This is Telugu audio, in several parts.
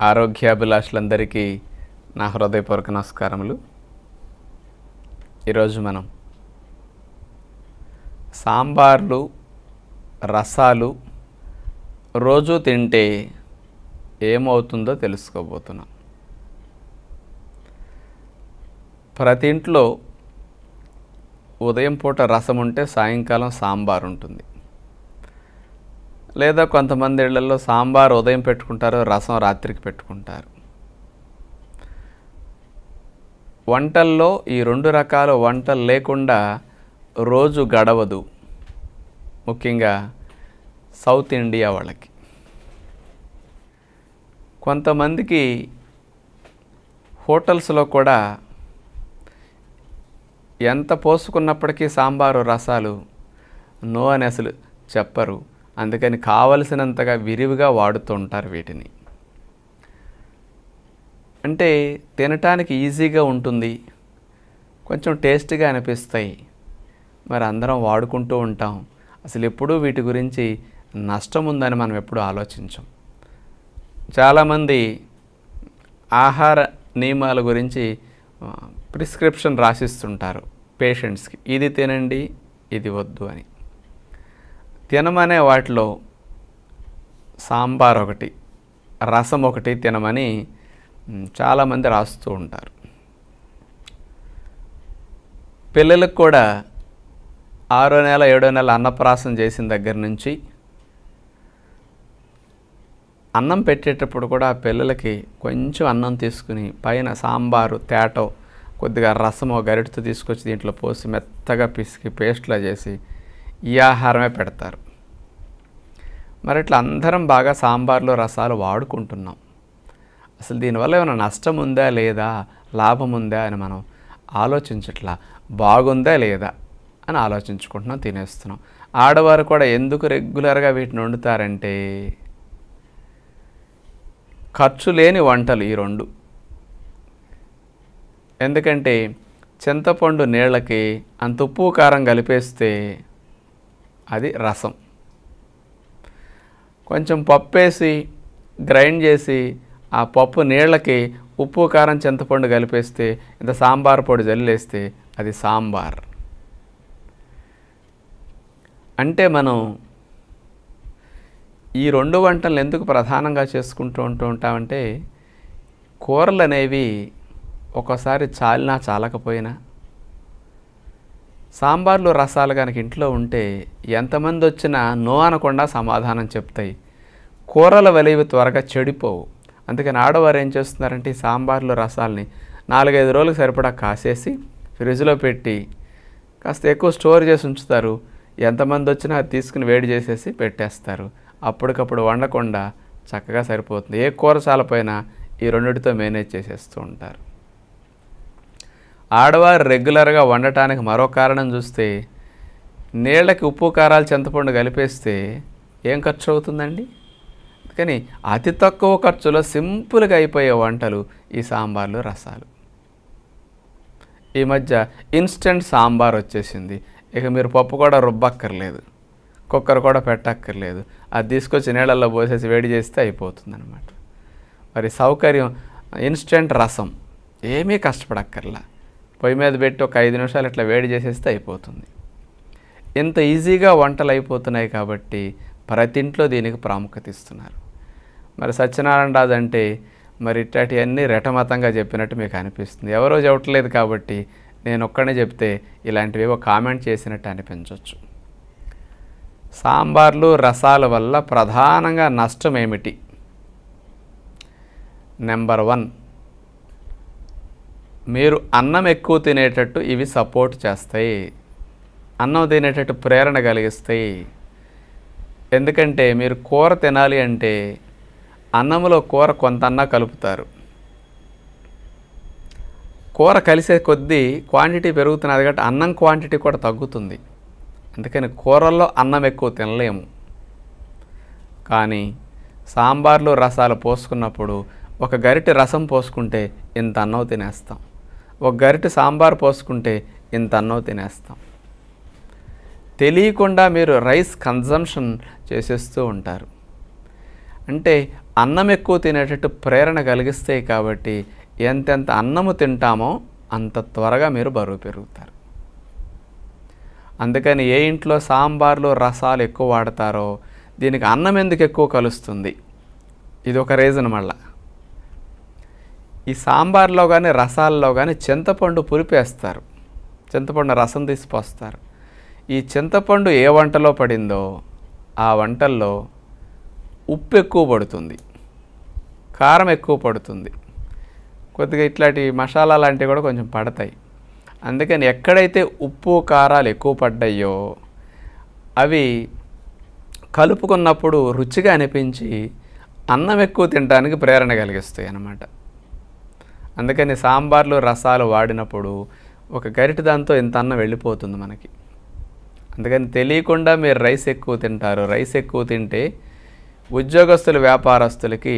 ఆరోగ్యాభిలాషులందరికీ నా హృదయపూర్వక నమస్కారములు. ఈరోజు మనం సాంబార్లు, రసాలు రోజు తింటే ఏమవుతుందో తెలుసుకోబోతున్నాం. ప్రతి ఇంట్లో ఉదయం పూట రసం ఉంటే సాయంకాలం సాంబార్ ఉంటుంది. లేదా కొంతమంది ఇళ్లలో సాంబార్ ఉదయం పెట్టుకుంటారు, రసం రాత్రికి పెట్టుకుంటారు. వంటల్లో ఈ రెండు రకాల వంటలు లేకుండా రోజు గడవదు, ముఖ్యంగా సౌత్ ఇండియా వాళ్ళకి. కొంతమందికి హోటల్స్లో కూడా ఎంత పోసుకున్నప్పటికీ సాంబారు రసాలు నో అని అసలు చెప్పరు. అందుకని కావలసినంతగా విరివిగా వాడుతూ ఉంటారు వీటిని. అంటే తినటానికి ఈజీగా ఉంటుంది, కొంచెం టేస్టీగా అనిపిస్తాయి. మరి అందరం వాడుకుంటూ ఉంటాం. అసలు ఎప్పుడూ వీటి గురించి నష్టం ఉందని మనం ఎప్పుడూ ఆలోచించం. చాలామంది ఆహార నియమాల గురించి ప్రిస్క్రిప్షన్ రాసిస్తుంటారు పేషెంట్స్కి, ఇది తినండి, ఇది వద్దు అని. తినమనే వాటిలో సాంబార్ ఒకటి, రసం ఒకటి తినమని చాలామంది రాస్తూ ఉంటారు. పిల్లలకు కూడా 6వ నెల 7వ నెల అన్నప్రాసం చేసిన దగ్గర నుంచి అన్నం పెట్టేటప్పుడు కూడా పిల్లలకి కొంచెం అన్నం తీసుకుని పైన సాంబారు తేటో కొద్దిగా రసమో గరిటతో తీసుకొచ్చి దీంట్లో పోసి మెత్తగా పిసికి పేస్ట్లా చేసి ఈ ఆహారమే పెడతారు. మరి ఇట్లా అందరం బాగా సాంబార్లు రసాలు వాడుకుంటున్నాం. అసలు దీనివల్ల ఏమైనా నష్టం ఉందా లేదా, లాభం ఉందా అని మనం ఆలోచించట్లా. బాగుందా లేదా అని ఆలోచించుకుంటున్నాం, తినేస్తున్నాం. ఆడవారు కూడా ఎందుకు రెగ్యులర్గా వీటిని వండుతారంటే ఖర్చు లేని వంటలు ఈ రెండు. ఎందుకంటే చింతపండు నీళ్ళకి అంత ఉప్పు కారం కలిపేస్తే అది రసం. కొంచెం పప్పు వేసి గ్రైండ్ చేసి ఆ పప్పు నీళ్ళకి ఉప్పు కారం చింతపండు కలిపేస్తే ఇంత సాంబార్ పొడి జల్లేస్తే అది సాంబార్. అంటే మనం ఈ రెండు వంటలను ఎందుకు ప్రధానంగా చేసుకుంటూ ఉంటామంటే కూరలు అనేవి ఒక్కోసారి చాలినా చాలకపోయినా సాంబార్లు రసాలు కనుక ఇంట్లో ఉంటే ఎంతమంది వచ్చినా నో అనకుండా సమాధానం చెప్తాయి. కూరల వలివి త్వరగా చెడిపోవు. అందుకని ఆడవారు ఏం చేస్తున్నారంటే ఈ సాంబార్లు రసాలని 4-5 రోజులకు సరిపడా కాసేసి ఫ్రిడ్జ్లో పెట్టి కాస్త ఎక్కువ స్టోర్ చేసి ఉంచుతారు. ఎంతమంది వచ్చినా అది తీసుకుని వేడి చేసేసి పెట్టేస్తారు. అప్పటికప్పుడు వండకుండా చక్కగా సరిపోతుంది. ఏ కూర చాలపోయినా ఈ రెండిటితో మేనేజ్ చేసేస్తూ ఉంటారు. ఆడవారు రెగ్యులర్గా వండటానికి మరో కారణం చూస్తే నీళ్ళకి ఉప్పు కారాలు చింతపండు కలిపేస్తే ఏం ఖర్చు అవుతుందండి? కానీ అతి తక్కువ ఖర్చులో సింపుల్గా అయిపోయే వంటలు ఈ సాంబార్లు రసాలు. ఈ మధ్య ఇన్స్టెంట్ సాంబార్ వచ్చేసింది. ఇక మీరు పప్పు కూడా రుబ్బక్కర్లేదు, కుక్కర్ కూడా పెట్టక్కర్లేదు. అది తీసుకొచ్చి నీళ్ళల్లో పోసేసి వేడి చేస్తే అయిపోతుంది అన్నమాట. మరి సౌకర్యం. ఇన్స్టెంట్ రసం ఏమీ కష్టపడక్కర్లా, పొయ్యి మీద పెట్టి ఒక 5 నిమిషాలు ఇట్లా వేడి చేసేస్తే అయిపోతుంది. ఇంత ఈజీగా వంటలు అయిపోతున్నాయి కాబట్టి ప్రతి ఇంట్లో దీనికి ప్రాముఖ్యత ఇస్తున్నారు. మరి సత్యనారాయణ రాజు అంటే మరి ఇట్లాంటివన్నీ రెటమతంగా చెప్పినట్టు మీకు అనిపిస్తుంది. ఎవరో చెప్పట్లేదు కాబట్టి నేను ఒక్కడే చెప్తే ఇలాంటివి ఏవో కామెంట్ చేసినట్టు అనిపించవచ్చు. సాంబార్లు రసాల వల్ల ప్రధానంగా నష్టం ఏమిటి? నెంబర్ 1, మీరు అన్నం ఎక్కువ తినేటట్టు ఇవి సపోర్ట్ చేస్తాయి. అన్నం తినేటట్టు ప్రేరణ కలిగిస్తాయి. ఎందుకంటే మీరు కూర తినాలి అంటే అన్నంలో కూర కొంత అన్నా కలుపుతారు. కూర కలిసే కొద్దీ క్వాంటిటీ పెరుగుతున్నది కాబట్టి అన్నం క్వాంటిటీ కూడా తగ్గుతుంది. అందుకని కూరల్లో అన్నం ఎక్కువ తినలేము. కానీ సాంబార్లు రసాలు పోసుకున్నప్పుడు ఒక గరిటె రసం పోసుకుంటే ఇంత అన్నం తినేస్తాం, ఒక గరిటె సాంబార్ పోసుకుంటే ఇంత అన్నం తినేస్తాం. తెలియకుండా మీరు రైస్ కన్జంప్షన్ చేసేస్తూ ఉంటారు. అంటే అన్నం ఎక్కువ తినేటట్టు ప్రేరణ కలిగిస్తాయి. కాబట్టి ఎంతెంత అన్నము తింటామో అంత త్వరగా మీరు బరువు పెరుగుతారు. అందుకని ఏ ఇంట్లో సాంబార్లు రసాలు ఎక్కువ వాడతారో దీనికి అన్నం ఎందుకు ఎక్కువ కలుస్తుంది, ఇది ఒక రీజన్. మళ్ళా ఈ సాంబార్లో కానీ రసాల్లో కానీ చింతపండు పులిపేస్తారు, చింతపండు రసం తీసి పోస్తారు. ఈ చింతపండు ఏ వంటలో పడిందో ఆ వంటల్లో ఉప్పు ఎక్కువ పడుతుంది, కారం ఎక్కువ పడుతుంది, కొద్దిగా ఇట్లాంటి మసాలా లాంటివి కూడా కొంచెం పడతాయి. అందుకని ఎక్కడైతే ఉప్పు కారాలు ఎక్కువ పడ్డాయో అవి కలుపుకున్నప్పుడు రుచిగా అనిపించి అన్నం ఎక్కువ తినడానికి ప్రేరణ కలిగిస్తాయి అన్నమాట. అందుకని సాంబార్లు రసాలు వాడినప్పుడు ఒక గరిటె దాంతో ఇంత అన్నం వెళ్ళిపోతుంది మనకి. అందుకని తెలియకుండా మీరు రైస్ ఎక్కువ తింటారు. రైస్ ఎక్కువ తింటే ఉద్యోగస్తులు వ్యాపారస్తులకి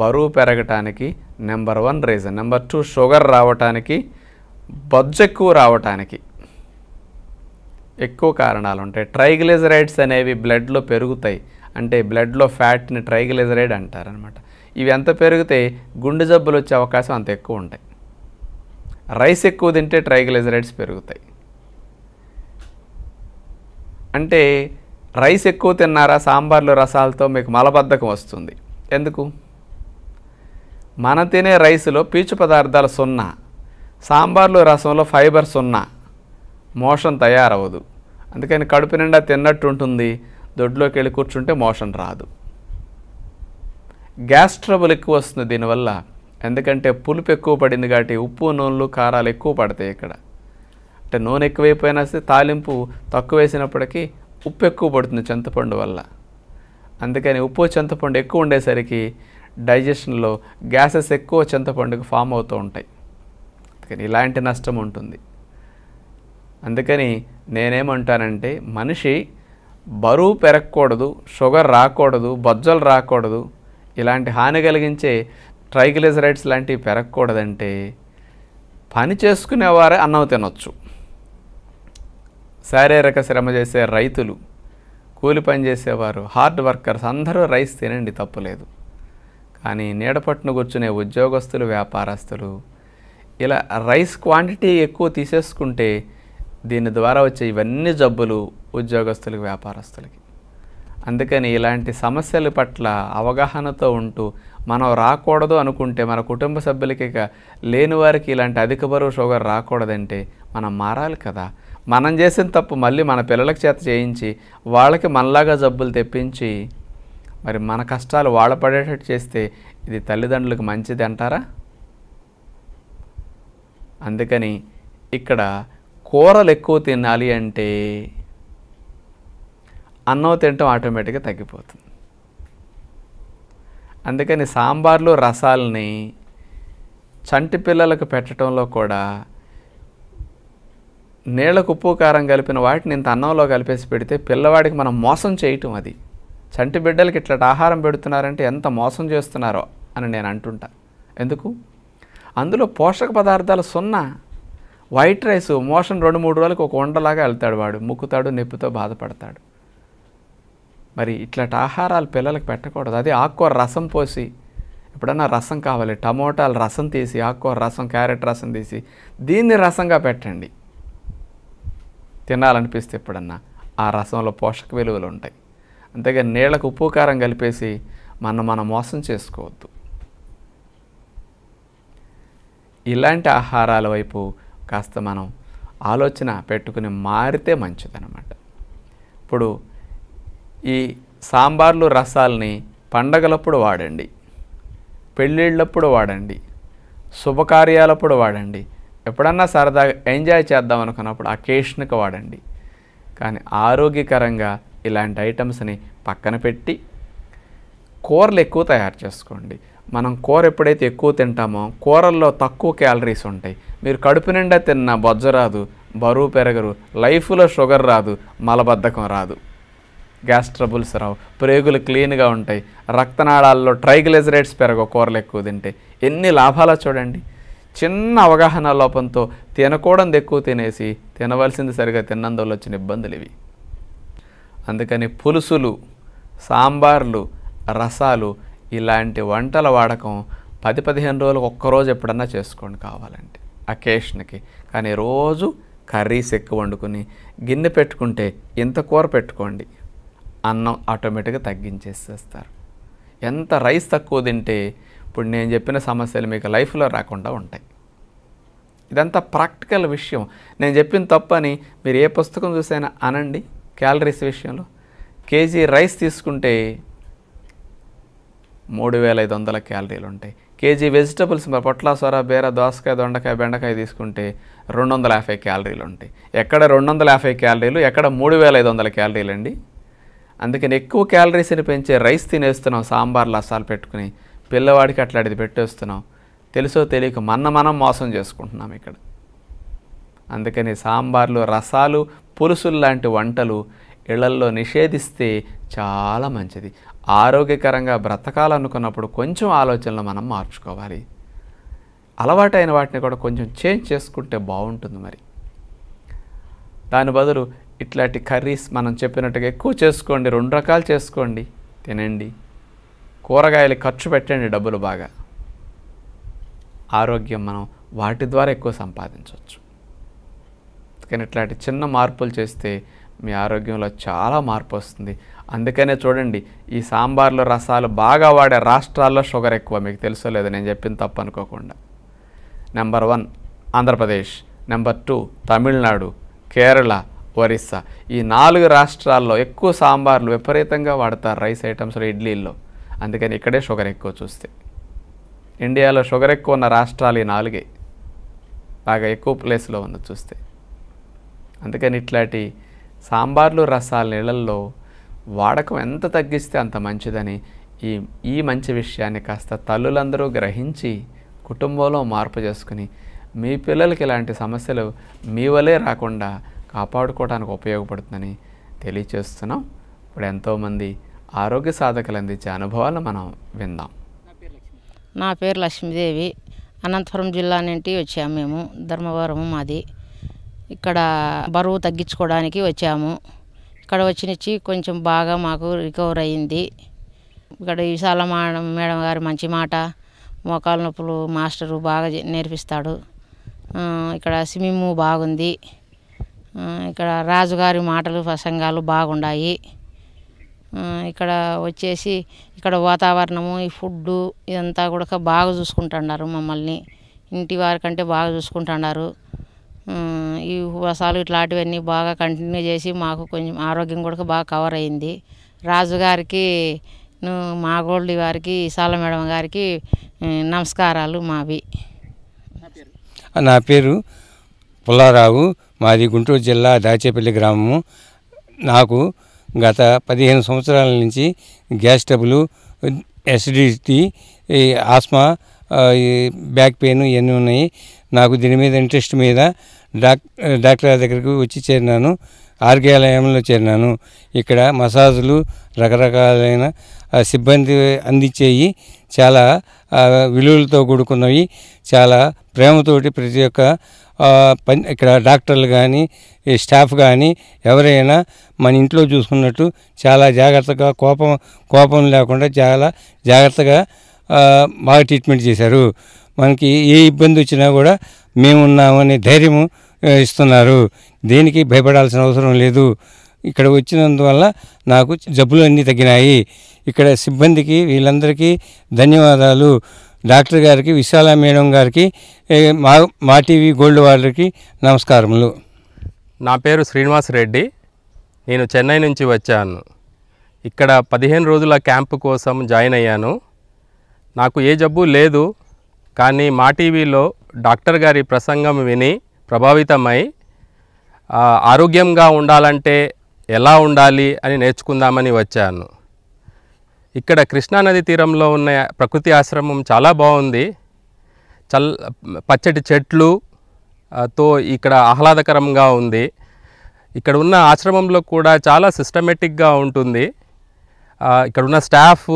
బరువు పెరగటానికి నెంబర్ 1 రీజన్. నెంబర్ 2 షుగర్ రావటానికి, బొజ్జు ఎక్కువ రావటానికి ఎక్కువ కారణాలు ఉంటాయి. ట్రైగ్లిజరైడ్స్ అనేవి బ్లడ్లో పెరుగుతాయి, అంటే బ్లడ్లో ఫ్యాట్ని ట్రైగ్లిజరైడ్ అంటారనమాట. ఇవి ఎంత పెరిగితే గుండె జబ్బులు వచ్చే అవకాశం అంత ఎక్కువ ఉంటాయి. రైస్ ఎక్కువ తింటే ట్రైగ్లిజరైడ్స్ పెరుగుతాయి. అంటే రైస్ ఎక్కువ తిన్నారా సాంబార్లు రసాలతో మీకు మలబద్ధకం వస్తుంది. ఎందుకు? మనం తినే రైస్లో పీచు పదార్థాలు 0, సాంబార్లు రసంలో ఫైబర్ 0, మోషన్ తయారవ్వదు. అందుకని కడుపు నిండా తిన్నట్టు ఉంటుంది, దొడ్లోకి వెళ్ళి కూర్చుంటే మోషన్ రాదు. గ్యాస్ ట్రబుల్ ఎక్కువ వస్తుంది దీనివల్ల. ఎందుకంటే పులుపు ఎక్కువ పడింది కాబట్టి ఉప్పు నూనెలు కారాలు ఎక్కువ పడతాయి ఇక్కడ. అంటే నూనె ఎక్కువైపోయినా సరే తాలింపు తక్కువ వేసినప్పటికీ ఉప్పు ఎక్కువ పడుతుంది చింతపండు వల్ల. అందుకని ఉప్పు చింతపండు ఎక్కువ ఉండేసరికి డైజెషన్లో గ్యాసెస్ ఎక్కువ చింతపండుకు ఫామ్ అవుతూ ఉంటాయి. అందుకని ఇలాంటి నష్టం ఉంటుంది. అందుకని నేనేమంటానంటే మనిషి బరువు పెరగకూడదు, షుగర్ రాకూడదు, బొజ్జలు రాకూడదు, ఇలాంటి హాని కలిగించే ట్రైగ్లిజరైడ్స్ లాంటివి పెరగకూడదంటే పని చేసుకునేవారే అన్నం తినొచ్చు. శారీరక శ్రమ చేసే రైతులు, కూలి పని చేసేవారు, హార్డ్ వర్కర్స్ అందరూ రైస్ తినండి, తప్పులేదు. కానీ నీడపట్టును కూర్చునే ఉద్యోగస్తులు వ్యాపారస్తులు ఇలా రైస్ క్వాంటిటీ ఎక్కువ తీసేసుకుంటే దీని ద్వారా వచ్చే ఇవన్నీ జబ్బులు ఉద్యోగస్తులకు వ్యాపారస్తులకి. అందుకని ఇలాంటి సమస్యల పట్ల అవగాహనతో ఉంటూ మనం రాకూడదు అనుకుంటే మన కుటుంబ సభ్యులకి లేని వారికి ఇలాంటి అధిక బరువు షుగర్ రాకూడదంటే మనం మారాలి కదా. మనం చేసిన తప్పు మళ్ళీ మన పిల్లలకి చేత చేయించి వాళ్ళకి మనలాగా జబ్బులు తెప్పించి మరి మన కష్టాలు వాళ్ళ పడేటట్టు చేస్తే ఇది తల్లిదండ్రులకు మంచిది అంటారా? అందుకని ఇక్కడ కూరలు ఎక్కువ తినాలి అంటే అన్నం తినటం ఆటోమేటిక్గా తగ్గిపోతుంది. అందుకని సాంబార్లు రసాలని చంటి పిల్లలకు పెట్టడంలో కూడా నీళ్ళకు ఉప్పు కారం కలిపిన వాటిని ఇంత అన్నంలో కలిపేసి పెడితే పిల్లవాడికి మనం మోసం చేయటం. అది చంటి బిడ్డలకి ఇట్లా ఆహారం పెడుతున్నారంటే ఎంత మోసం చేస్తున్నారో అని నేను అంటుంటా. ఎందుకు? అందులో పోషక పదార్థాలు 0. వైట్ రైస్ మోషన్ 2-3 రోజులకు ఒక వండలాగా వెళ్తాడు, వాడు ముక్కుతాడు, నొప్పితో బాధపడతాడు. మరి ఇట్లాంటి ఆహారాలు పిల్లలకు పెట్టకూడదు. అదే ఆకుకూర రసం పోసి, ఎప్పుడన్నా రసం కావాలి టమోటాలు రసం తీసి, ఆకుకూర రసం, క్యారెట్ రసం తీసి దీన్ని రసంగా పెట్టండి. తినాలనిపిస్తే ఎప్పుడన్నా ఆ రసంలో పోషక విలువలు ఉంటాయి. అంతేగాని నీళ్ళకు ఉప్పు కారం కలిపేసి మనం మోసం చేసుకోవద్దు. ఇలాంటి ఆహారాల వైపు కాస్త మనం ఆలోచన పెట్టుకుని మారితే మంచిదన్నమాట. ఇప్పుడు ఈ సాంబార్లు రసాలని పండగలప్పుడు వాడండి, పెళ్ళిళ్ళప్పుడు వాడండి, శుభకార్యాలప్పుడు వాడండి, ఎప్పుడన్నా సరదాగా ఎంజాయ్ చేద్దాం అనుకున్నప్పుడు అకేషన్కి వాడండి. కానీ ఆరోగ్యకరంగా ఇలాంటి ఐటమ్స్ని పక్కన పెట్టి కూరలు ఎక్కువ తయారు చేసుకోండి. మనం కూర ఎప్పుడైతే ఎక్కువ తింటామో కూరల్లో తక్కువ క్యాలరీస్ ఉంటాయి. మీరు కడుపు నిండా తిన్న బొజ్జ రాదు, బరువు పెరగరు, లైఫ్లో షుగర్ రాదు, మలబద్ధకం రాదు, గ్యాస్ ట్రబుల్స్ రావు, ప్రేగులు క్లీన్గా ఉంటాయి, రక్తనాళాల్లో ట్రైగ్లిజరైడ్స్ పెరగవు కూరలు ఎక్కువ తింటే. ఎన్ని లాభాలో చూడండి. చిన్న అవగాహన లోపంతో తినకూడదు ఎక్కువ తినేసి తినవలసింది సరిగా తిన్నందువల్ల వచ్చిన ఇబ్బందులు ఇవి. అందుకని పులుసులు, సాంబార్లు, రసాలు ఇలాంటి వంటల వాడకం 10-15 రోజులకు ఒక్కరోజు ఎప్పుడన్నా చేసుకోండి కావాలంటే అకేషన్కి. కానీ రోజు కర్రీస్ ఎక్కువ వండుకుని గిన్నె పెట్టుకుంటే ఇంత కూర పెట్టుకోండి, అన్నం ఆటోమేటిక్గా తగ్గించేసేస్తారు. ఎంత రైస్ తక్కువ తింటే ఇప్పుడు నేను చెప్పిన సమస్యలు మీకు లైఫ్లో రాకుండా ఉంటాయి. ఇదంతా ప్రాక్టికల్ విషయం. నేను చెప్పిన తప్పని మీరు ఏ పుస్తకం చూసైనా అనండి. క్యాలరీస్ విషయంలో కేజీ రైస్ తీసుకుంటే 3500 క్యాలరీలు ఉంటాయి. కేజీ వెజిటబుల్స్ పొట్ల, సొర, బీర, దోసకాయ, దొండకాయ, బెండకాయ తీసుకుంటే 250 క్యాలరీలు ఉంటాయి. ఎక్కడ 250 క్యాలరీలు, ఎక్కడ 3500 క్యాలరీలు అండి. అందుకని ఎక్కువ క్యాలరీస్ని పెంచే రైస్ తినేస్తున్నాం, సాంబార్లు అస్సాలు పెట్టుకుని పిల్లవాడికి అట్లాంటిది పెట్టేస్తున్నాం. తెలుసో తెలియక మనం మోసం చేసుకుంటున్నాం ఇక్కడ. అందుకని సాంబార్లు, రసాలు, పులుసులు లాంటి వంటలు ఇళ్లల్లో నిషేధిస్తే చాలా మంచిది. ఆరోగ్యకరంగా బ్రతకాలనుకున్నప్పుడు కొంచెం ఆలోచనలు మనం మార్చుకోవాలి. అలవాటైన వాటిని కూడా కొంచెం చేంజ్ చేసుకుంటే బాగుంటుంది. మరి దాని బదులు ఇట్లాంటి కర్రీస్ మనం చెప్పినట్టుగా ఎక్కువ చేసుకోండి, 2 రకాలు చేసుకోండి, తినండి. కూరగాయలు ఖర్చు పెట్టండి, డబ్బులు బాగా. ఆరోగ్యం మనం వాటి ద్వారా ఎక్కువ సంపాదించవచ్చు. కానీ ఇట్లాంటి చిన్న మార్పులు చేస్తే మీ ఆరోగ్యంలో చాలా మార్పు వస్తుంది. అందుకనే చూడండి, ఈ సాంబార్లు, రసాలు బాగా వాడే రాష్ట్రాల్లో షుగర్ ఎక్కువ. మీకు తెలుసో లేదో నేను చెప్పిన తప్పు అనుకోకుండా. Number 1 Andhra Pradesh, number 2 Tamil Nadu, Kerala, Orissa. ఈ 4 రాష్ట్రాల్లో ఎక్కువ సాంబార్లు విపరీతంగా వాడతారు రైస్ ఐటమ్స్లో, ఇడ్లీల్లో. అందుకని ఇక్కడే షుగర్ ఎక్కువ. చూస్తే ఇండియాలో షుగర్ ఎక్కువ ఉన్న రాష్ట్రాలు ఈ 4 బాగా ఎక్కువ ప్లేస్లో ఉంది చూస్తే. అందుకని ఇట్లాంటి సాంబార్లు, రసాల నీళ్ళల్లో వాడకం ఎంత తగ్గిస్తే అంత మంచిదని ఈ మంచి విషయాన్ని కాస్త తల్లులందరూ గ్రహించి కుటుంబంలో మార్పు చేసుకుని మీ పిల్లలకి ఇలాంటి సమస్యలు మీ వలే రాకుండా కాపాడుకోవడానికి ఉపయోగపడుతుందని తెలియచేస్తున్నాం. ఇప్పుడు ఎంతోమంది ఆరోగ్య సాధకులు అందించే అనుభవాలను మనం విందాం. నా పేరు లక్ష్మీదేవి. అనంతపురం జిల్లా నుండి వచ్చాము మేము. ధర్మవరం మాది. ఇక్కడ బరువు తగ్గించుకోవడానికి వచ్చాము. ఇక్కడ వచ్చినచ్చి కొంచెం బాగా మాకు రికవర్ అయ్యింది. ఇక్కడ విశాల మేడం గారి మంచి మాట, మోకాలు నొప్పులు మాస్టరు బాగా నేర్పిస్తాడు. ఇక్కడ స్విమ్మింగ్ బాగుంది. ఇక్కడ రాజుగారి మాటలు, ప్రసంగాలు బాగున్నాయి. ఇక్కడ వచ్చేసి ఇక్కడ వాతావరణము, ఈ ఫుడ్డు ఇదంతా కూడా బాగా చూసుకుంటున్నారు మమ్మల్ని. ఇంటి వారికంటే బాగా చూసుకుంటున్నారు. ఈ ఉపవాసాలు ఇట్లాంటివన్నీ బాగా కంటిన్యూ చేసి మాకు కొంచెం ఆరోగ్యం కూడా బాగా కవర్ అయింది. రాజుగారికి, మాగోల్డి వారికి, విశాల మేడం గారికి నమస్కారాలు మావి. నా పేరు పుల్లారావు. మాది గుంటూరు జిల్లా దాచేపల్లి గ్రామము. నాకు గత 15 సంవత్సరాల నుంచి gas trouble, acidity, asthma, back pain ఇవన్నీ ఉన్నాయి. నాకు దీని మీద ఇంట్రెస్ట్ మీద డాక్టర్ దగ్గరికి వచ్చి చేరినాను. ఆరోగ్యాలయంలో చేరినాను. ఇక్కడ మసాజులు, రకరకాలైన సిబ్బంది అందించేవి చాలా విలువలతో కూడుకున్నవి. చాలా ప్రేమతోటి ప్రతి ఒక్క ఇక్కడ డాక్టర్లు కానీ, స్టాఫ్ కానీ ఎవరైనా మన ఇంట్లో చూసుకున్నట్టు చాలా జాగ్రత్తగా, కోపం లేకుండా చాలా జాగ్రత్తగా బాగా ట్రీట్మెంట్ చేశారు. మనకి ఏ ఇబ్బంది వచ్చినా కూడా మేమున్నామనే ధైర్యము ఇస్తున్నారు. దేనికి భయపడాల్సిన అవసరం లేదు. ఇక్కడ వచ్చినందువల్ల నాకు జబ్బులు అన్నీ తగ్గినాయి. ఇక్కడ సిబ్బందికి వీళ్ళందరికీ ధన్యవాదాలు. డాక్టర్ గారికి, విశాల మేడం గారికి, మా టీవీ గోల్డ్ వాళ్ళకి నమస్కారములు. నా పేరు శ్రీనివాస్ రెడ్డి. నేను చెన్నై నుంచి వచ్చాను. ఇక్కడ 15 రోజుల క్యాంపు కోసం జాయిన్ అయ్యాను. నాకు ఏ జబ్బు లేదు. కానీ మా టీవీలో డాక్టర్ గారి ప్రసంగం విని ప్రభావితమై ఆరోగ్యంగా ఉండాలంటే ఎలా ఉండాలి అని నేర్చుకుందామని వచ్చాను. ఇక్కడ కృష్ణానది తీరంలో ఉన్న ప్రకృతి ఆశ్రమం చాలా బాగుంది. పచ్చటి చెట్లు తో ఇక్కడ ఆహ్లాదకరంగా ఉంది. ఇక్కడ ఉన్న ఆశ్రమంలో కూడా చాలా సిస్టమేటిక్గా ఉంటుంది. ఇక్కడ ఉన్న స్టాఫ్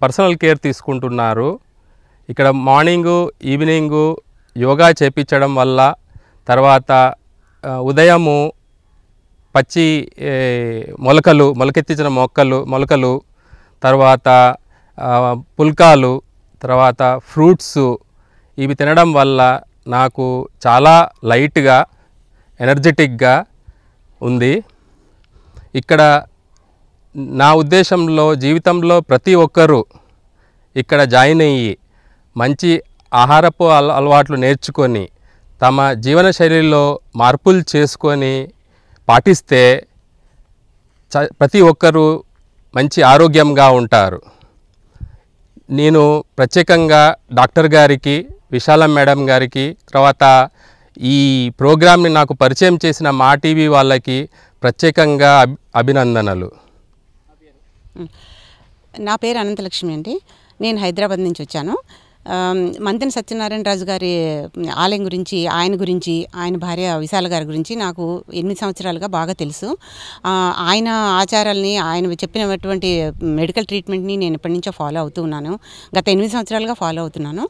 పర్సనల్ కేర్ తీసుకుంటున్నారు. ఇక్కడ మార్నింగు, ఈవినింగు యోగా చేపించడం వల్ల, తర్వాత ఉదయము పచ్చి మొలకెత్తించిన మొలకలు, తర్వాత పుల్కాలు, తర్వాత ఫ్రూట్స్ ఇవి తినడం వల్ల నాకు చాలా లైట్గా, ఎనర్జెటిక్గా ఉంది. ఇక్కడ నా ఉద్దేశంలో జీవితంలో ప్రతి ఒక్కరూ ఇక్కడ జాయిన్ అయ్యి మంచి ఆహారపు అలవాట్లు నేర్చుకొని తమ జీవనశైలిలో మార్పులు చేసుకొని పాటిస్తే ప్రతి ఒక్కరూ మంచి ఆరోగ్యంగా ఉంటారు. నేను ప్రత్యేకంగా డాక్టర్ గారికి, విశాలం మేడం గారికి, తర్వాత ఈ ప్రోగ్రామ్ని నాకు పరిచయం చేసిన మా టీవీ వాళ్ళకి ప్రత్యేకంగా అభినందనలు. నా పేరు అనంతలక్ష్మి అండి. నేను హైదరాబాద్ నుంచి వచ్చాను. మంతెన సత్యనారాయణ రాజు గారి ఆలయం గురించి, ఆయన భార్య విశాల గారి గురించి నాకు 8 సంవత్సరాలుగా బాగా తెలుసు. ఆయన ఆచారాలని, ఆయన చెప్పినటువంటి మెడికల్ ట్రీట్మెంట్ని నేను ఎప్పటి నుంచో ఫాలో అవుతూ ఉన్నాను. గత 8 సంవత్సరాలుగా ఫాలో అవుతున్నాను.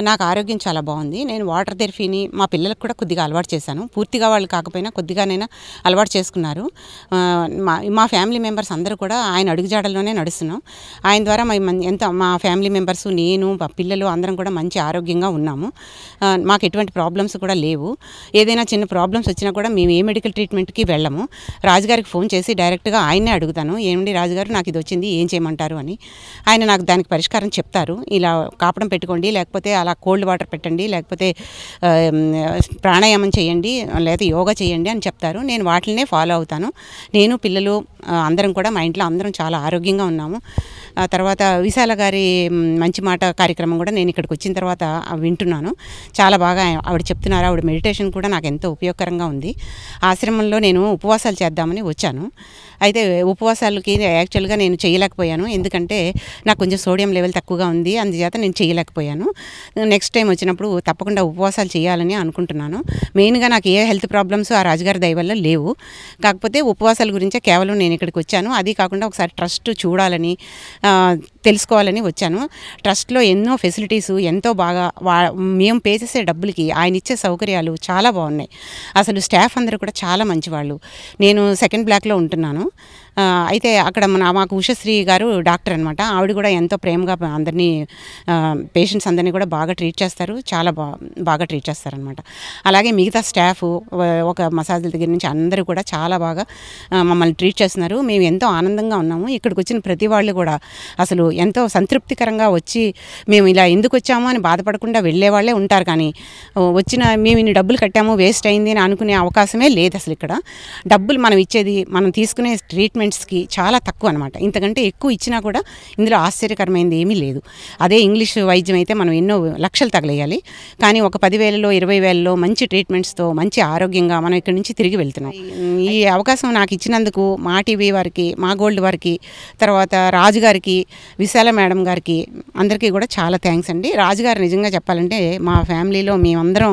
నాకు ఆరోగ్యం చాలా బాగుంది. నేను వాటర్ థెరపీని మా పిల్లలకు కూడా కొద్దిగా అలవాటు చేశాను. పూర్తిగా వాళ్ళు కాకపోయినా కొద్దిగానైనా అలవాటు చేసుకున్నారు. మా ఫ్యామిలీ మెంబర్స్ అందరూ కూడా ఆయన అడుగుజాడల్లోనే నడుస్తున్నాం. ఆయన ద్వారా మా ఫ్యామిలీ మెంబర్స్, నేను, మా పిల్లలు అందరం కూడా మంచి ఆరోగ్యంగా ఉన్నాము. మాకు ఎటువంటి ప్రాబ్లమ్స్ కూడా లేవు. ఏదైనా చిన్న ప్రాబ్లమ్స్ వచ్చినా కూడా మేము ఏ మెడికల్ ట్రీట్మెంట్కి వెళ్ళము. రాజుగారికి ఫోన్ చేసి డైరెక్ట్గా ఆయనే అడుగుతాను, ఏమండి రాజుగారు నాకు ఇది వచ్చింది, ఏం చేయమంటారు అని. ఆయన నాకు దానికి పరిష్కారం చెప్తారు. ఇలా కాపడం పెట్టుకోండి, లేకపోతే అలా కోల్డ్ వాటర్ పెట్టండి, లేకపోతే ప్రాణాయామం చేయండి, లేకపోతే యోగా చేయండి అని చెప్తారు. నేను వాటినే ఫాలో అవుతాను. నేను, పిల్లలు అందరం కూడా, మా ఇంట్లో అందరం చాలా ఆరోగ్యంగా ఉన్నాము. తర్వాత విశాల గారి మంచి మాట కార్యక్రమం కూడా నేను ఇక్కడికి వచ్చిన తర్వాత వింటున్నాను. చాలా బాగా ఆవిడ చెప్తున్నారు. ఆవిడ మెడిటేషన్ కూడా నాకు ఎంతో ఉపయోగకరంగా ఉంది. ఆశ్రమంలో నేను ఉపవాసాలు చేద్దామని వచ్చాను. అయితే ఉపవాసాలకి యాక్చువల్గా నేను చేయలేకపోయాను. ఎందుకంటే నాకు కొంచెం సోడియం లెవెల్ తక్కువగా ఉంది, అందుచేత నేను చేయలేకపోయాను. నెక్స్ట్ టైం వచ్చినప్పుడు తప్పకుండా ఉపవాసాలు చేయాలని అనుకుంటున్నాను. మెయిన్గా నాకు ఏ హెల్త్ ప్రాబ్లమ్స్ ఆ రాజుగారి దయ వల్ల లేవు. కాకపోతే ఉపవాసాల గురించే కేవలం నేను ఇక్కడికి వచ్చాను. అది కాకుండా ఒకసారి ట్రస్ట్ చూడాలని, తెలుసుకోవాలని వచ్చాను. ట్రస్ట్లో ఎన్నో ఫెసిలిటీసు ఎంతో బాగా, మేము పే చేసే డబ్బులకి ఆయన ఇచ్చే సౌకర్యాలు చాలా బాగున్నాయి. అసలు స్టాఫ్ అందరూ కూడా చాలా మంచివాళ్ళు. నేను సెకండ్ బ్లాక్లో ఉంటున్నాను. అయితే అక్కడ మాకు ఉషశ్రీ గారు డాక్టర్ అనమాట. ఆవిడ కూడా ఎంతో ప్రేమగా అందరినీ, పేషెంట్స్ అందరినీ కూడా బాగా ట్రీట్ చేస్తారు. చాలా బాగా ట్రీట్ చేస్తారనమాట. అలాగే మిగతా స్టాఫ్, ఒక మసాజ్ల దగ్గర నుంచి అందరూ కూడా చాలా బాగా మమ్మల్ని ట్రీట్ చేస్తున్నారు. మేము ఎంతో ఆనందంగా ఉన్నాము. ఇక్కడికి వచ్చిన ప్రతి వాళ్ళు కూడా అసలు ఎంతో సంతృప్తికరంగా వచ్చి, మేము ఇలా ఎందుకు వచ్చామో అని బాధపడకుండా వెళ్ళే వాళ్ళే ఉంటారు. కానీ మేము ఇన్ని డబ్బులు కట్టాము, వేస్ట్ అయింది అని అనుకునే అవకాశమే లేదు. అసలు ఇక్కడ డబ్బులు మనం ఇచ్చేది, మనం తీసుకునే ట్రీట్మెంట్స్కి చాలా తక్కువ అనమాట. ఇంతకంటే ఎక్కువ ఇచ్చినా కూడా ఇందులో ఆశ్చర్యకరమైనది ఏమీ లేదు. అదే ఇంగ్లీష్ వైద్యం అయితే మనం ఎన్నో లక్షలు తగలేయాలి. కానీ ఒక 10,000లో 20,000లో మంచి ట్రీట్మెంట్స్తో మంచి ఆరోగ్యంగా మనం ఇక్కడి నుంచి తిరిగి వెళ్తున్నాం. ఈ అవకాశం నాకు ఇచ్చినందుకు మా టీవీ వారికి, మా గోల్డ్ వారికి, తర్వాత రాజుగారికి, విశాల మేడం గారికి, అందరికీ కూడా చాలా థ్యాంక్స్ అండి. రాజుగారు నిజంగా చెప్పాలంటే మా ఫ్యామిలీలో మేమందరం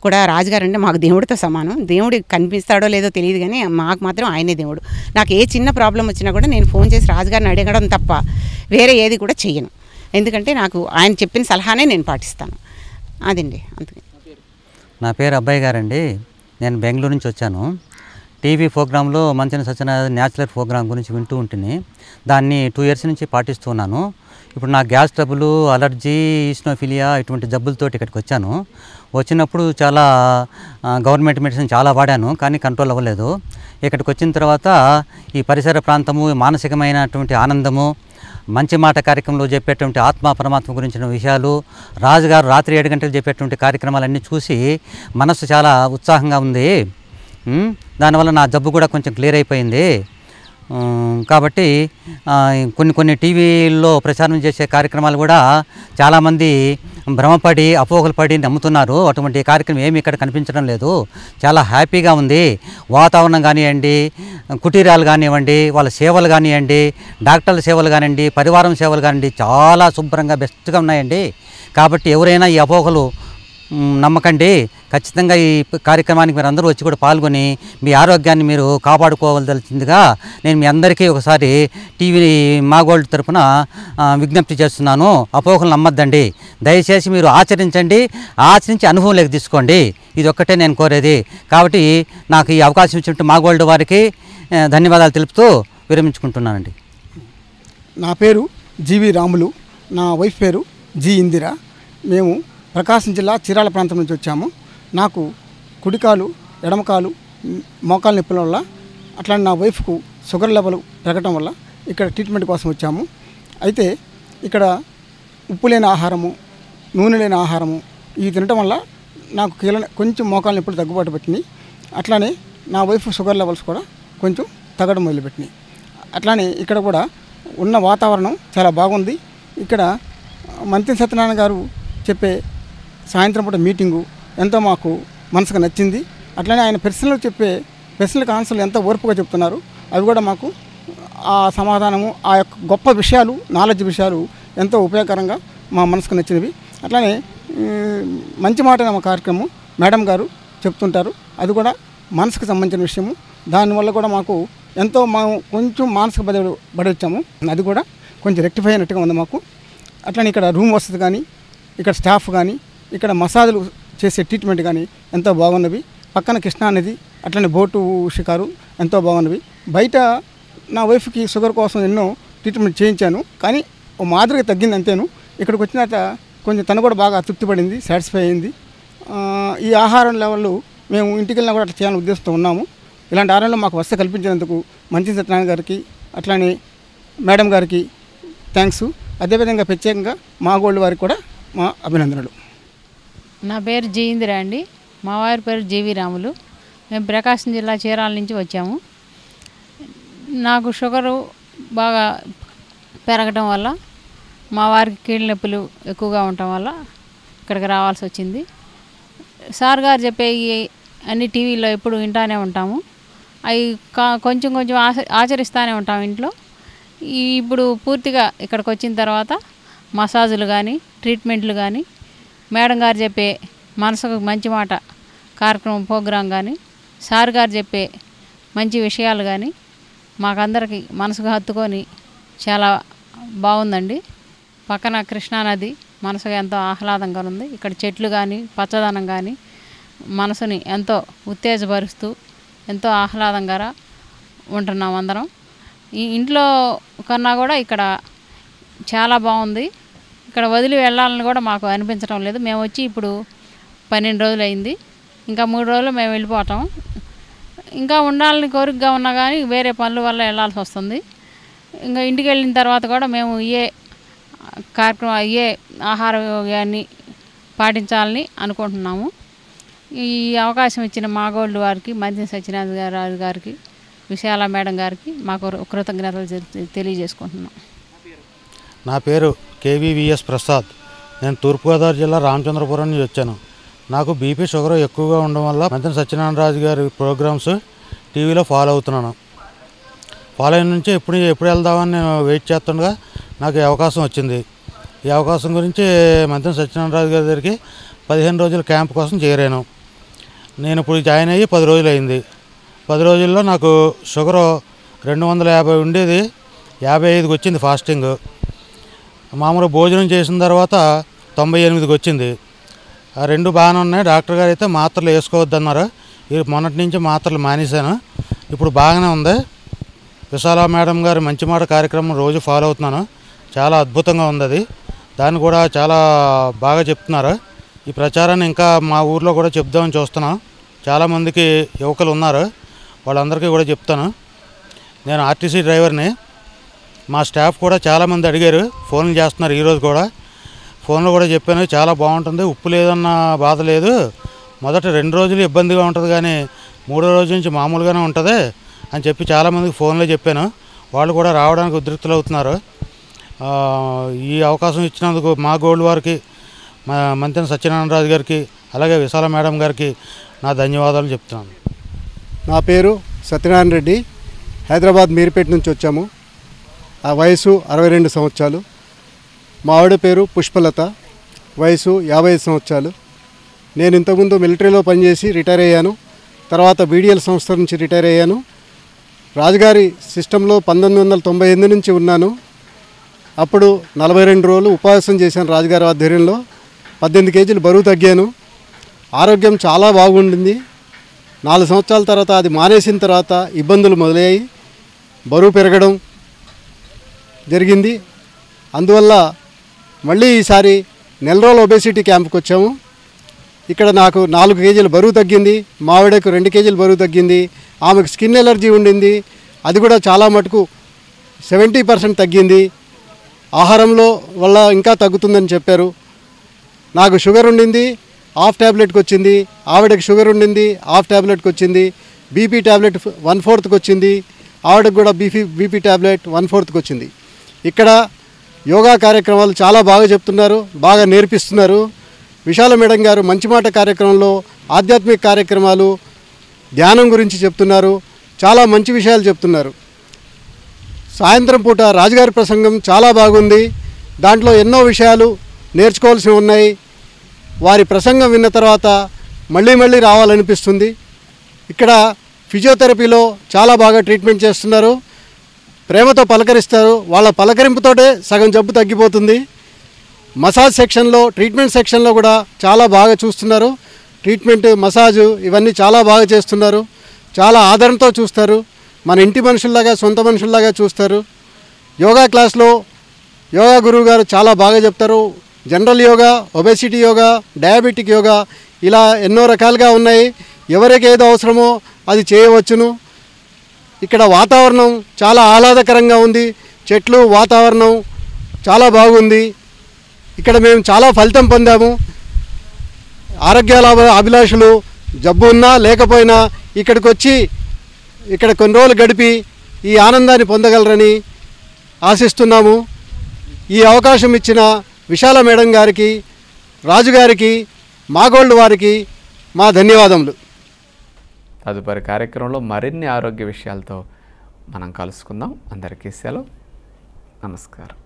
కూడా రాజుగారు అంటే మాకు దేవుడితో సమానం. దేవుడికి కనిపిస్తాడో లేదో తెలియదు, కానీ మాకు మాత్రం ఆయనే దేవుడు. నాకు ఏ చిన్న ప్రాబ్లం వచ్చినా కూడా నేను ఫోన్ చేసి రాజుగారిని అడగడం తప్ప వేరే ఏది కూడా చెయ్యను. ఎందుకంటే నాకు ఆయన చెప్పిన సలహానే నేను పాటిస్తాను. అదండి. అందుకే నా పేరు అబ్బాయి గారండి. నేను బెంగళూరు నుంచి వచ్చాను. టీవీ ప్రోగ్రాంలో మంతెన సత్యనారాయణ న్యాచురల్ ప్రోగ్రాం గురించి వింటూ ఉంటుంది. దాన్ని 2 years నుంచి పాటిస్తున్నాను. ఇప్పుడు నా గ్యాస్ ట్రబుల్, అలర్జీ, ఈస్నోఫిలియా ఇటువంటి జబ్బులతోటి ఇక్కడికి వచ్చాను. వచ్చినప్పుడు చాలా గవర్నమెంట్ మెడిసిన్ చాలా వాడాను, కానీ కంట్రోల్ అవ్వలేదు. ఇక్కడికి వచ్చిన తర్వాత ఈ పరిసర ప్రాంతము, మానసికమైనటువంటి ఆనందము, మంచి మాట కార్యక్రమంలో చెప్పేటువంటి ఆత్మ పరమాత్మ గురించిన విషయాలు, రాజుగారు రాత్రి 7 గంటలు చెప్పేటువంటి కార్యక్రమాలన్నీ చూసి మనసు చాలా ఉత్సాహంగా ఉంది. దానివల్ల నా జబ్బు కూడా కొంచెం క్లియర్ అయిపోయింది. కాబట్టి కొన్ని టీవీల్లో ప్రచారం చేసే కార్యక్రమాలు కూడా చాలామంది భ్రమపడి, అపోహలు పడి నమ్ముతున్నారు. అటువంటి కార్యక్రమం ఏమి ఇక్కడ కనిపించడం లేదు. చాలా హ్యాపీగా ఉంది. వాతావరణం కానివ్వండి, కుటీరాలు కానివ్వండి, వాళ్ళ సేవలు కానివ్వండి, డాక్టర్ల సేవలు కానివ్వండి, పరివారం సేవలు కానివ్వండి, చాలా శుభ్రంగా బెస్ట్గా ఉన్నాయండి. కాబట్టి ఎవరైనా ఈ అపోహలు నమ్మకండి. ఖచ్చితంగా ఈ కార్యక్రమానికి మీరు అందరూ వచ్చి కూడా పాల్గొని మీ ఆరోగ్యాన్ని మీరు కాపాడుకోవాల్సిందిగా నేను మీ అందరికీ ఒకసారి టీవీ మా గోల్డ్ తరఫున విజ్ఞప్తి చేస్తున్నాను. అపోహలు నమ్మద్దండి. దయచేసి మీరు ఆచరించండి, ఆచరించి అనుభవంలోకి తీసుకోండి. ఇది ఒక్కటే నేను కోరేది. కాబట్టి నాకు ఈ అవకాశం ఇచ్చినట్టు మా గోల్డ్ వారికి ధన్యవాదాలు తెలుపుతూ విరమించుకుంటున్నానండి. నా పేరు జీవి రాములు, నా వైఫ్ పేరు జి ఇందిర. మేము ప్రకాశం జిల్లా చీరాల ప్రాంతం నుంచి వచ్చాము. నాకు కుడికాలు, ఎడమకాలు, మోకాలు నొప్పుల వల్ల, అట్లానే నా వైఫ్కు షుగర్ లెవెల్ పెరగటం వల్ల ఇక్కడ ట్రీట్మెంట్ కోసం వచ్చాము. అయితే ఇక్కడ ఉప్పు లేని ఆహారము, నూనె లేని ఆహారము ఇవి తినటం వల్ల నాకు కొంచెం మోకాలు నొప్పులు తగ్గుబాటు పెట్టినాయి. అట్లానే నా వైఫ్ షుగర్ లెవెల్స్ కూడా కొంచెం తగ్గడం మొదలుపెట్టినాయి. అట్లానే ఇక్కడ కూడా ఉన్న వాతావరణం చాలా బాగుంది. ఇక్కడ మంత్రి సత్యనారాయణ గారు చెప్పే సాయంత్రం పూట మీటింగు ఎంతో మాకు మనసుకు నచ్చింది. అట్లనే ఆయన ప్రశ్నలు చెప్పే ప్రశ్నలకు ఆన్సర్లు ఎంతో ఓర్పుగా చెప్తున్నారు. అవి కూడా మాకు ఆ సమాధానము, ఆ యొక్క గొప్ప విషయాలు, నాలెడ్జ్ విషయాలు ఎంతో ఉపయోగకరంగా మా మనసుకు నచ్చినవి. అట్లానే మంచి మాట మా కార్యక్రమం మేడం గారు చెప్తుంటారు. అది కూడా మనసుకు సంబంధించిన విషయము. దానివల్ల కూడా మాకు ఎంతో కొంచెం మానసిక బడి వచ్చాము. అది కూడా కొంచెం రెక్టిఫై అయినట్టుగా ఉంది మాకు. అట్లనే ఇక్కడ రూమ్ వసతి కానీ, ఇక్కడ స్టాఫ్ కానీ, ఇక్కడ మసాజులు చేసే ట్రీట్మెంట్ కానీ ఎంతో బాగున్నవి. పక్కన కృష్ణా నది, అట్లనే బోటు షికారు ఎంతో బాగున్నవి. బయట నా వైఫ్కి షుగర్ కోసం ఎన్నో ట్రీట్మెంట్ చేయించాను, కానీ ఓ మాదిరిగా తగ్గింది అంతేను. ఇక్కడికి వచ్చినాక కొంచెం తను కూడా బాగా తృప్తిపడింది, సాటిస్ఫై అయింది. ఈ ఆహారం లెవెల్ మేము ఇంటికి వెళ్ళినా కూడా అట్లా చేయాలని ఉద్దేశంతో ఉన్నాము. ఇలాంటి ఆహారంలో మాకు వసతి కల్పించినందుకు మంచి సత్యనారాయణ గారికి, అట్లానే మేడం గారికి థ్యాంక్స్. అదేవిధంగా ప్రత్యేకంగా మా గోల్డ్ వారికి కూడా మా అభినందనలు. నా పేరు జి ఇందిరా అండి. మా వారి పేరు జీవి రాములు. మేము ప్రకాశం జిల్లా చీరాల నుంచి వచ్చాము. నాకు షుగరు బాగా పెరగడం వల్ల, మా వారికి కీళ్ళ నొప్పులు ఎక్కువగా ఉండటం వల్ల ఇక్కడికి రావాల్సి వచ్చింది. సార్ గారు చెప్పే అన్ని టీవీలో ఎప్పుడు వింటానే ఉంటాము. అవి కొంచెం కొంచెం ఆచరిస్తూనే ఉంటాము ఇంట్లో. ఇప్పుడు పూర్తిగా ఇక్కడికి వచ్చిన తర్వాత మసాజులు కానీ, ట్రీట్మెంట్లు కానీ, మేడం గారు చెప్పే మనసుకు మంచి మాట కార్యక్రమం ప్రోగ్రాం కానీ, సార్ గారు చెప్పే మంచి విషయాలు కానీ మాకందరికి మనసుకు హత్తుకొని చాలా బాగుందండి. పక్కన కృష్ణానది మనసుకు ఎంతో ఆహ్లాదంగా ఉంది. ఇక్కడ చెట్లు కానీ, పచ్చదనం కానీ మనసుని ఎంతో ఉత్తేజపరుస్తూ ఎంతో ఆహ్లాదంగా ఉంటున్నాం అందరం. ఈ ఇంట్లో కన్నా కూడా ఇక్కడ చాలా బాగుంది. ఇక్కడ వదిలి వెళ్ళాలని కూడా మాకు అనిపించడం లేదు. మేము వచ్చి ఇప్పుడు 12 రోజులు అయింది. ఇంకా 3 రోజులు మేము వెళ్ళిపోతాం. ఇంకా ఉండాలని కోరికగా ఉన్నా కానీ వేరే పనుల వల్ల వెళ్ళాల్సి వస్తుంది. ఇంకా ఇంటికి వెళ్ళిన తర్వాత కూడా మేము కార్యక్రమం ఆహార యోగాన్ని పాటించాలని అనుకుంటున్నాము. ఈ అవకాశం ఇచ్చిన మా గోల్డ్ వారికి, మంత్రి సత్యనారాయణ గారికి, విశాల మేడం గారికి మాకు కృతజ్ఞతలు తెలియజేసుకుంటున్నాం. నా పేరు కేవీవీఎస్ ప్రసాద్. నేను తూర్పుగోదావరి జిల్లా రామచంద్రపురం నుంచి వచ్చాను. నాకు బీపీ షుగర్ ఎక్కువగా ఉండడం వల్ల మంత్రి సత్యనారాయణ రాజు గారి ప్రోగ్రామ్స్ టీవీలో ఫాలో అవుతున్నాను. ఫాలో అయిన నుంచి ఎప్పుడు వెళ్దామని నేను వెయిట్ చేస్తుండగా నాకు ఈ అవకాశం వచ్చింది. ఈ అవకాశం గురించి మంత్రి సత్యనారాయణ రాజు గారి దగ్గరికి 15 రోజుల క్యాంప్ కోసం చేరాను. నేను ఇప్పుడు జాయిన్ అయ్యి 10 రోజులు అయింది. 10 రోజుల్లో నాకు షుగరు 250 ఉండేది 55కి వచ్చింది ఫాస్టింగ్. మామూలు భోజనం చేసిన తర్వాత 98కి వచ్చింది. ఆ 2 బాగానే ఉన్నాయి. డాక్టర్ గారు అయితే మాత్రలు వేసుకోవద్దన్నారు. మొన్నటి నుంచి మాత్రలు మానేశాను. ఇప్పుడు బాగానే ఉంది. విశాల మేడం గారు మంచి మాట కార్యక్రమం రోజు ఫాలో అవుతున్నాను. చాలా అద్భుతంగా ఉంది అది. దాన్ని కూడా చాలా బాగా చెప్తున్నారు. ఈ ప్రచారాన్ని ఇంకా మా ఊర్లో కూడా చెప్దామని చూస్తున్నాం. చాలామందికి యువకులు ఉన్నారు, వాళ్ళందరికీ కూడా చెప్తాను. నేను ఆర్టీసీ డ్రైవర్ని. మా స్టాఫ్ కూడా చాలామంది అడిగారు, ఫోన్లు చేస్తున్నారు. ఈరోజు కూడా ఫోన్లో కూడా చెప్పాను, చాలా బాగుంటుంది, ఉప్పు లేదన్న బాధ లేదు. మొదట 2 రోజులు ఇబ్బందిగా ఉంటుంది, కానీ 3వ రోజు నుంచి మామూలుగానే ఉంటుంది అని చెప్పి చాలామందికి ఫోన్లో చెప్పాను. వాళ్ళు కూడా రావడానికి ఉద్రిక్తులు అవుతున్నారు. ఈ అవకాశం ఇచ్చినందుకు మా గోల్డ్ వారికి, మా మంత్రి సత్యనారాయణ రాజు గారికి, అలాగే విశాల మేడం గారికి నా ధన్యవాదాలు చెప్తున్నాను. నా పేరు సత్యనారాయణ రెడ్డి. హైదరాబాద్ మీర్పేట నుంచి వచ్చాము. ఆ వయసు 62 సంవత్సరాలు. మా ఆవిడ పేరు పుష్పలత, వయసు 55 సంవత్సరాలు. నేను ఇంతకుముందు మిలిటరీలో పనిచేసి రిటైర్ అయ్యాను. తర్వాత బీడీఎల్ సంస్థ నుంచి రిటైర్ అయ్యాను. రాజుగారి సిస్టంలో 1998 నుంచి ఉన్నాను. అప్పుడు 42 రోజులు ఉపవాసం చేశాను రాజుగారి ఆధ్వర్యంలో. 18 కేజీలు బరువు తగ్గాను. ఆరోగ్యం చాలా బాగుండింది. 4 సంవత్సరాల తర్వాత అది మానేసిన తర్వాత ఇబ్బందులు మొదలయ్యాయి. బరువు పెరగడం జరిగింది. అందువల్ల మళ్ళీ ఈసారి నెల రోజుల ఒబేసిటీ క్యాంప్కి వచ్చాము. ఇక్కడ నాకు 4 కేజీలు బరువు తగ్గింది, మా ఆవిడకు 2 కేజీలు బరువు తగ్గింది. ఆమెకు స్కిన్ ఎలర్జీ ఉండింది, అది కూడా చాలా మటుకు 70% తగ్గింది. ఆహారంలో వల్ల ఇంకా తగ్గుతుందని చెప్పారు. నాకు షుగర్ ఉండింది, హాఫ్ ట్యాబ్లెట్కి వచ్చింది. ఆవిడకి షుగర్ ఉండింది, హాఫ్ ట్యాబ్లెట్కి వచ్చింది. బీపీ ట్యాబ్లెట్ 1/4కి వచ్చింది. ఆవిడకు కూడా బీపీ ట్యాబ్లెట్ 1/4కి వచ్చింది. ఇక్కడ యోగా కార్యక్రమాలు చాలా బాగా చెప్తున్నారు, బాగా నేర్పిస్తున్నారు. విశాల మేడం గారు మంచి మాట కార్యక్రమంలో ఆధ్యాత్మిక కార్యక్రమాలు, ధ్యానం గురించి చెప్తున్నారు. చాలా మంచి విషయాలు చెప్తున్నారు. సాయంత్రం పూట రాజుగారి ప్రసంగం చాలా బాగుంది. దాంట్లో ఎన్నో విషయాలు నేర్చుకోవాల్సి ఉన్నాయి. వారి ప్రసంగం విన్న తర్వాత మళ్ళీ మళ్ళీ రావాలనిపిస్తుంది. ఇక్కడ ఫిజియోథెరపీలో చాలా బాగా ట్రీట్మెంట్ చేస్తున్నారు. ప్రేమతో పలకరిస్తారు. వాళ్ళ పలకరింపుతోటే సగం జబ్బు తగ్గిపోతుంది. మసాజ్ సెక్షన్లో, ట్రీట్మెంట్ సెక్షన్లో కూడా చాలా బాగా చూస్తున్నారు. ట్రీట్మెంట్, మసాజు ఇవన్నీ చాలా బాగా చేస్తున్నారు. చాలా ఆదరణతో చూస్తారు. మన ఇంటి మనుషుల్లాగా, సొంత మనుషుల్లాగా చూస్తారు. యోగా క్లాస్లో యోగా గురువు గారు చాలా బాగా చెప్తారు. General yoga, obesity yoga, diabetic yoga, ఇలా ఎన్నో రకాలుగా ఉన్నాయి. ఎవరికి ఏదో అవసరమో అది చేయవచ్చును. ఇక్కడ వాతావరణం చాలా ఆహ్లాదకరంగా ఉంది. చెట్లు, వాతావరణం చాలా బాగుంది. ఇక్కడ మేము చాలా ఫలితం పొందాము. ఆరోగ్యాల అభిలాషులు జబ్బు ఉన్నా లేకపోయినా ఇక్కడికి వచ్చి ఇక్కడ కొన్ని రోజులు గడిపి ఈ ఆనందాన్ని పొందగలరని ఆశిస్తున్నాము. ఈ అవకాశం ఇచ్చిన విశాల మేడం గారికి, రాజుగారికి, మాగోల్డ్ వారికి మా ధన్యవాదములు. తదుపరి కార్యక్రమంలో మరిన్ని ఆరోగ్య విషయాలతో మనం కలుసుకుందాం. అందరికీ సెలవు. నమస్కారం.